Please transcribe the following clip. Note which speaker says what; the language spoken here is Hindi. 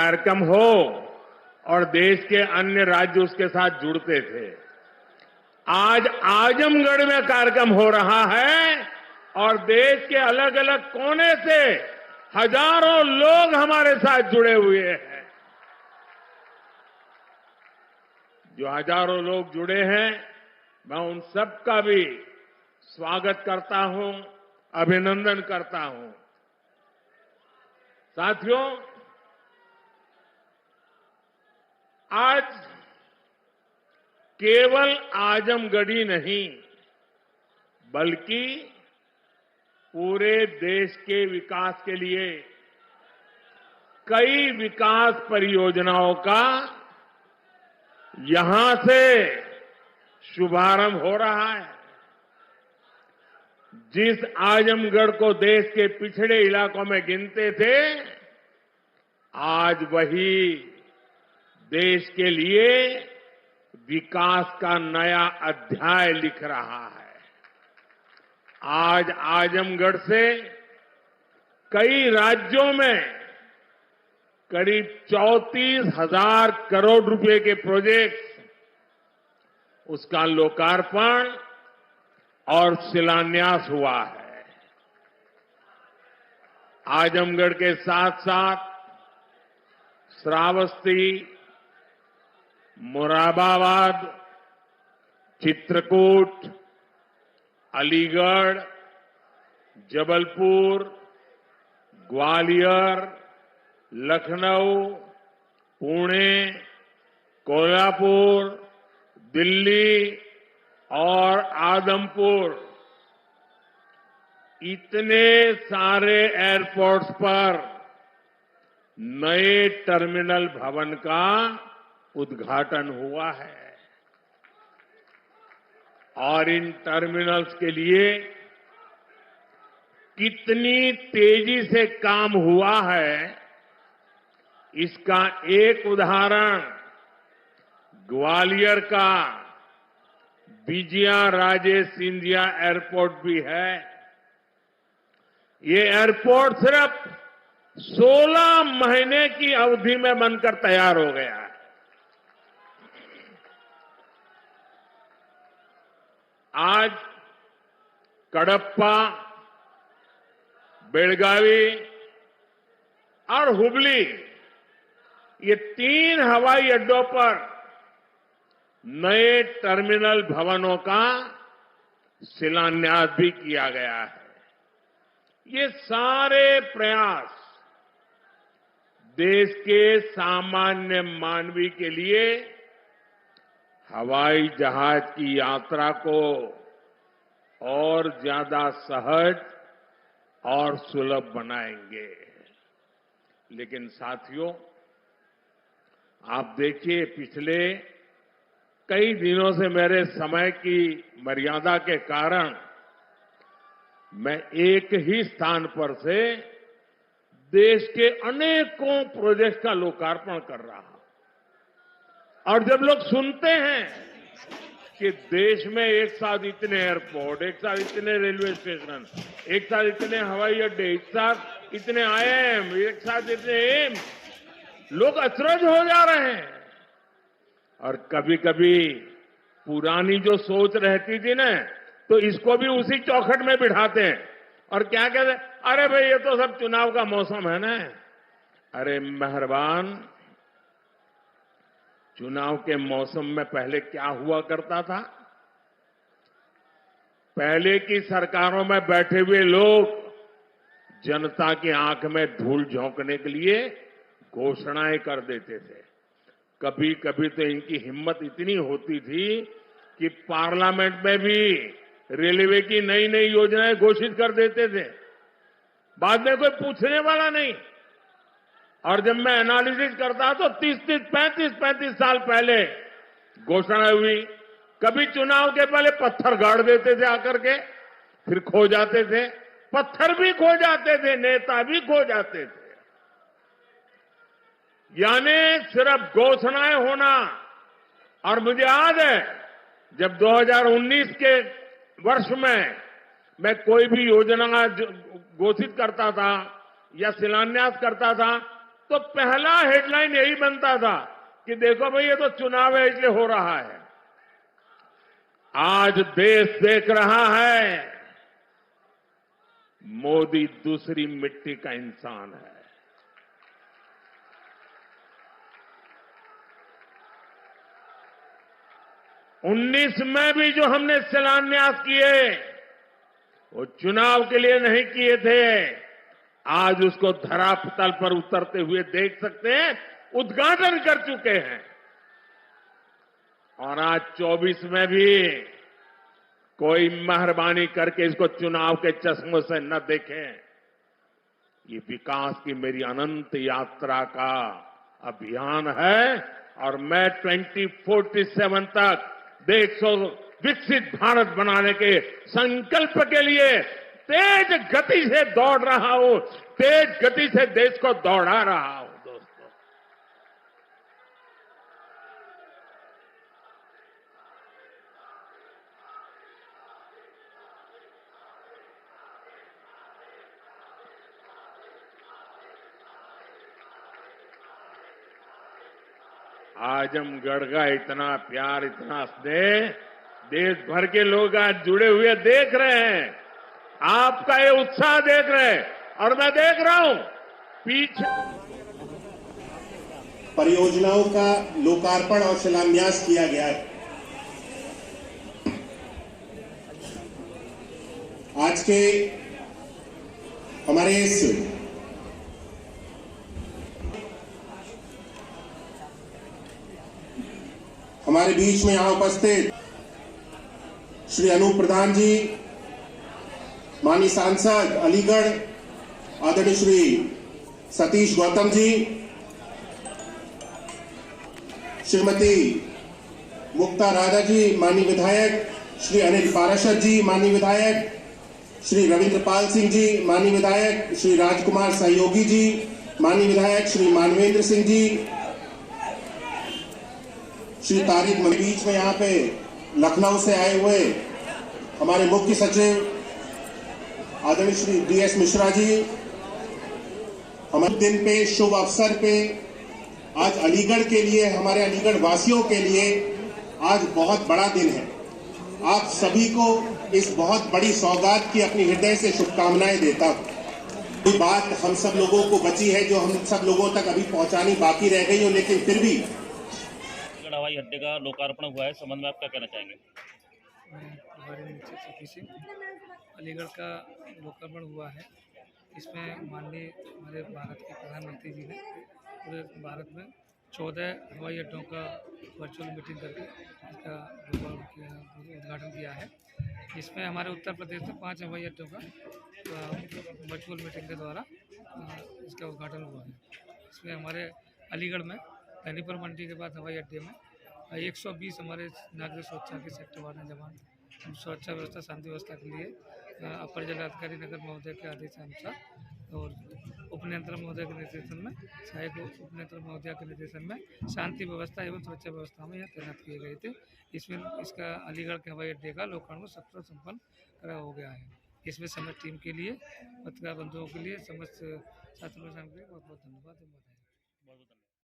Speaker 1: कार्यक्रम हो और देश के अन्य राज्य उसके साथ जुड़ते थे। आज आजमगढ़ में कार्यक्रम हो रहा है और देश के अलग अलग कोने से हजारों लोग हमारे साथ जुड़े हुए हैं। जो हजारों लोग जुड़े हैं, मैं उन सबका भी स्वागत करता हूं, अभिनंदन करता हूं। साथियों, आज केवल आजमगढ़ी नहीं, बल्कि पूरे देश के विकास के लिए कई विकास परियोजनाओं का यहां से शुभारंभ हो रहा है। जिस आजमगढ़ को देश के पिछड़े इलाकों में गिनते थे, आज वही देश के लिए विकास का नया अध्याय लिख रहा है। आज आजमगढ़ से कई राज्यों में करीब 34,000 करोड़ रुपए के प्रोजेक्ट्स, उसका लोकार्पण और शिलान्यास हुआ है। आजमगढ़ के साथ साथ श्रावस्ती, मुरादाबाद, चित्रकूट, अलीगढ़, जबलपुर, ग्वालियर, लखनऊ, पुणे, कोल्हापुर, दिल्ली और आदमपुर, इतने सारे एयरपोर्ट्स पर नए टर्मिनल भवन का उद्घाटन हुआ है। और इन टर्मिनल्स के लिए कितनी तेजी से काम हुआ है, इसका एक उदाहरण ग्वालियर का विजया राजे सिंधिया एयरपोर्ट भी है। ये एयरपोर्ट सिर्फ 16 महीने की अवधि में बनकर तैयार हो गया है। आज कडप्पा, बेलगावी और हुबली, ये 3 हवाई अड्डों पर नए टर्मिनल भवनों का शिलान्यास भी किया गया है। ये सारे प्रयास देश के सामान्य मानवी के लिए हवाई जहाज की यात्रा को और ज्यादा सहज और सुलभ बनाएंगे। लेकिन साथियों, आप देखिए, पिछले कई दिनों से मेरे समय की मर्यादा के कारण मैं एक ही स्थान पर से देश के अनेकों प्रोजेक्ट का लोकार्पण कर रहा हूं। और जब लोग सुनते हैं कि देश में एक साथ इतने एयरपोर्ट, एक साथ इतने रेलवे स्टेशन, एक साथ इतने हवाई अड्डे, एक साथ इतने आईआईएम, एक साथ इतने एम्स, लोग अचरज हो जा रहे हैं। और कभी कभी पुरानी जो सोच रहती थी ना, तो इसको भी उसी चौखट में बिठाते हैं और क्या कहते हैं, अरे भाई ये तो सब चुनाव का मौसम है ना। अरे मेहरबान, चुनाव के मौसम में पहले क्या हुआ करता था? पहले की सरकारों में बैठे हुए लोग जनता की आंख में धूल झोंकने के लिए घोषणाएं कर देते थे। कभी कभी तो इनकी हिम्मत इतनी होती थी कि पार्लियामेंट में भी रेलवे की नई नई योजनाएं घोषित कर देते थे, बाद में कोई पूछने वाला नहीं। और जब मैं एनालिसिस करता तो 35 साल पहले घोषणा हुई। कभी चुनाव के पहले पत्थर गाड़ देते थे आकर के, फिर खो जाते थे, पत्थर भी खो जाते थे, नेता भी खो जाते थे। यानी सिर्फ घोषणाएं होना। और मुझे याद है जब 2019 के वर्ष में मैं कोई भी योजना घोषित करता था या शिलान्यास करता था, तो पहला हेडलाइन यही बनता था कि देखो भाई ये तो चुनाव है इसलिए हो रहा है। आज देश देख रहा है मोदी दूसरी मिट्टी का इंसान है। उन्नीस में भी जो हमने शिलान्यास किए वो चुनाव के लिए नहीं किए थे। आज उसको धरातल पर उतरते हुए देख सकते हैं, उद्घाटन कर चुके हैं। और आज 24 में भी कोई मेहरबानी करके इसको चुनाव के चश्मों से न देखें। ये विकास की मेरी अनंत यात्रा का अभियान है और मैं 2047 तक देश को विकसित भारत बनाने के संकल्प के लिए तेज गति से दौड़ रहा हूं, तेज गति से देश को दौड़ा रहा हूं। दोस्तों, आजमगढ़ का इतना प्यार, इतना स्नेह देश भर के लोग आज जुड़े हुए देख रहे हैं। आपका ये उत्साह देख रहे हैं और मैं देख रहा हूं पीछे
Speaker 2: परियोजनाओं का लोकार्पण और शिलान्यास किया गया है। आज के हमारे इस हमारे बीच में यहां उपस्थित श्री अनूप प्रधान जी, माननीय सांसद अलीगढ़ आदरणीय श्री सतीश गौतम जी, श्रीमती मुक्ता राजा जी माननीय विधायक, श्री अनिल पाराशर जी माननीय विधायक, श्री रविंद्रपाल सिंह जी माननीय विधायक, श्री राजकुमार सहयोगी जी माननीय विधायक, श्री मानवेंद्र सिंह जी, श्री तारिक बीच में यहाँ पे लखनऊ से आए हुए हमारे मुख्य सचिव आदरणीय श्री DS मिश्रा जी, हमारे दिन पे शुभ अवसर पे आज अलीगढ़ के लिए, हमारे अलीगढ़ वासियों के लिए आज बहुत बड़ा दिन है। आप सभी को इस बहुत बड़ी सौगात की अपनी हृदय से शुभकामनाएं देता हूं। कोई बात हम सब लोगों को बची है जो हम सब लोगों तक अभी पहुंचानी बाकी रह गई हो, लेकिन फिर भी
Speaker 3: हवाई अड्डे का लोकार्पण हुआ है, संबंध में आप क्या कहना चाहेंगे?
Speaker 4: अलीगढ़ का लोकार्पण हुआ है। इसमें माननीय हमारे भारत के प्रधानमंत्री जी ने पूरे भारत में 14 हवाई अड्डों का वर्चुअल मीटिंग करके इसका उद्घाटन किया है। इसमें हमारे उत्तर प्रदेश में 5 हवाई अड्डों का वर्चुअल मीटिंग के द्वारा इसका उद्घाटन हुआ है। इसमें हमारे अलीगढ़ में बेनीपुर मंडी के बाद हवाई अड्डे में 120 हमारे नागरिक सुरक्षा के सेक्टर वाले जवान सुरक्षा व्यवस्था, शांति व्यवस्था के लिए अपर जिलाधिकारी नगर महोदय के आदेशानुसार और उप नियंत्रक महोदय के निर्देशन में, सहायक उप नियंत्रक महोदय के निर्देशन में शांति व्यवस्था एवं सुरक्षा व्यवस्था में यह तैनात किए गए थे। इसमें इसका अलीगढ़ के हवाई अड्डे का लोकार्पण सफल संपन्न हो गया है। इसमें समस्त टीम के लिए, पत्रकार बंधुओं के लिए, समस्त छात्र के लिए बहुत बहुत धन्यवाद।